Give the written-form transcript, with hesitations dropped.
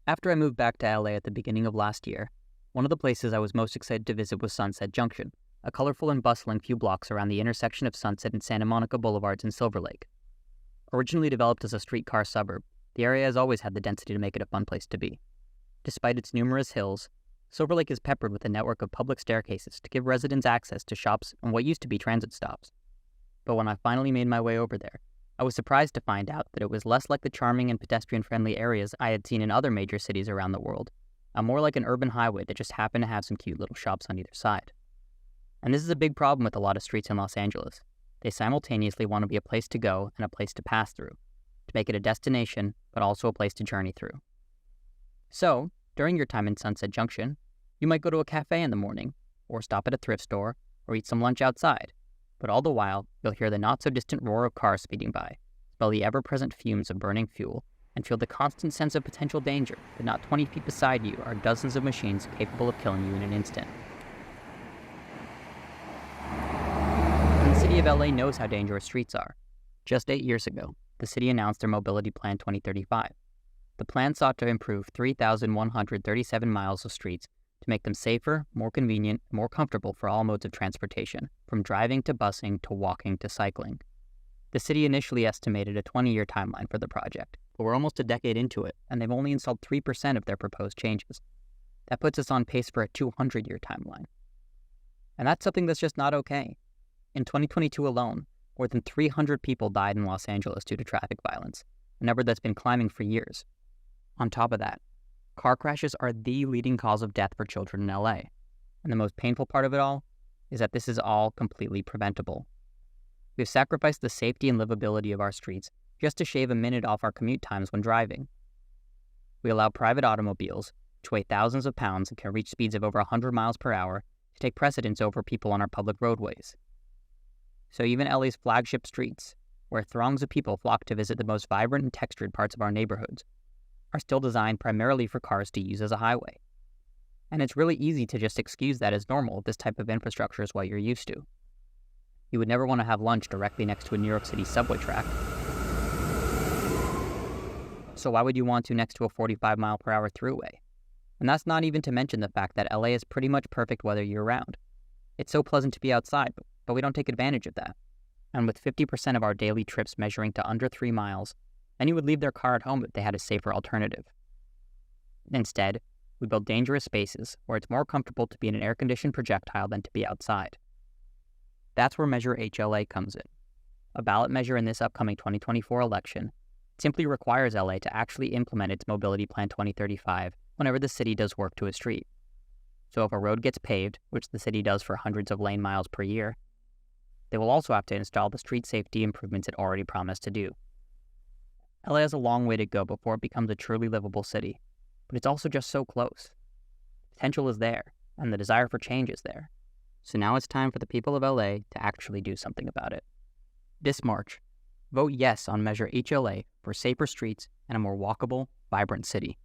After I moved back to LA at the beginning of last year, one of the places I was most excited to visit was Sunset Junction, a colorful and bustling few blocks around the intersection of Sunset and Santa Monica Boulevards in Silver Lake. Originally developed as a streetcar suburb, the area has always had the density to make it a fun place to be. Despite its numerous hills, Silver Lake is peppered with a network of public staircases to give residents access to shops and what used to be transit stops. But when I finally made my way over there, I was surprised to find out that it was less like the charming and pedestrian-friendly areas I had seen in other major cities around the world, and more like an urban highway that just happened to have some cute little shops on either side. And this is a big problem with a lot of streets in Los Angeles. They simultaneously want to be a place to go and a place to pass through, to make it a destination, but also a place to journey through. So, during your time in Sunset Junction, you might go to a cafe in the morning, or stop at a thrift store, or eat some lunch outside. But all the while, you'll hear the not-so-distant roar of cars speeding by, smell the ever-present fumes of burning fuel, and feel the constant sense of potential danger that not 20 feet beside you are dozens of machines capable of killing you in an instant. And the city of LA knows how dangerous streets are. Just 8 years ago, the city announced their Mobility Plan 2035. The plan sought to improve 3,137 miles of streets to make them safer, more convenient, and more comfortable for all modes of transportation, from driving to busing to walking to cycling. The city initially estimated a 20-year timeline for the project, but we're almost a decade into it, and they've only installed 3% of their proposed changes. That puts us on pace for a 200-year timeline. And that's something that's just not okay. In 2022 alone, more than 300 people died in Los Angeles due to traffic violence, a number that's been climbing for years. On top of that, car crashes are the leading cause of death for children in LA. And the most painful part of it all is that this is all completely preventable. We've sacrificed the safety and livability of our streets just to shave a minute off our commute times when driving. We allow private automobiles, which weigh thousands of pounds and can reach speeds of over 100 miles per hour, to take precedence over people on our public roadways. So even LA's flagship streets, where throngs of people flock to visit the most vibrant and textured parts of our neighborhoods, are still designed primarily for cars to use as a highway. And it's really easy to just excuse that as normal if this type of infrastructure is what you're used to. You would never want to have lunch directly next to a New York City subway track. So why would you want to next to a 45-mile-per-hour throughway? And that's not even to mention the fact that LA is pretty much perfect weather year-round. It's so pleasant to be outside, but we don't take advantage of that. And with 50% of our daily trips measuring to under 3 miles, many would leave their car at home if they had a safer alternative. Instead, we build dangerous spaces where it's more comfortable to be in an air-conditioned projectile than to be outside. That's where Measure HLA comes in. A ballot measure in this upcoming 2024 election simply requires LA to actually implement its Mobility Plan 2035 whenever the city does work to a street. So if a road gets paved, which the city does for hundreds of lane miles per year, they will also have to install the street safety improvements it already promised to do. LA has a long way to go before it becomes a truly livable city, but it's also just so close. Potential is there, and the desire for change is there. So now it's time for the people of LA to actually do something about it. This March, vote yes on Measure HLA for safer streets and a more walkable, vibrant city.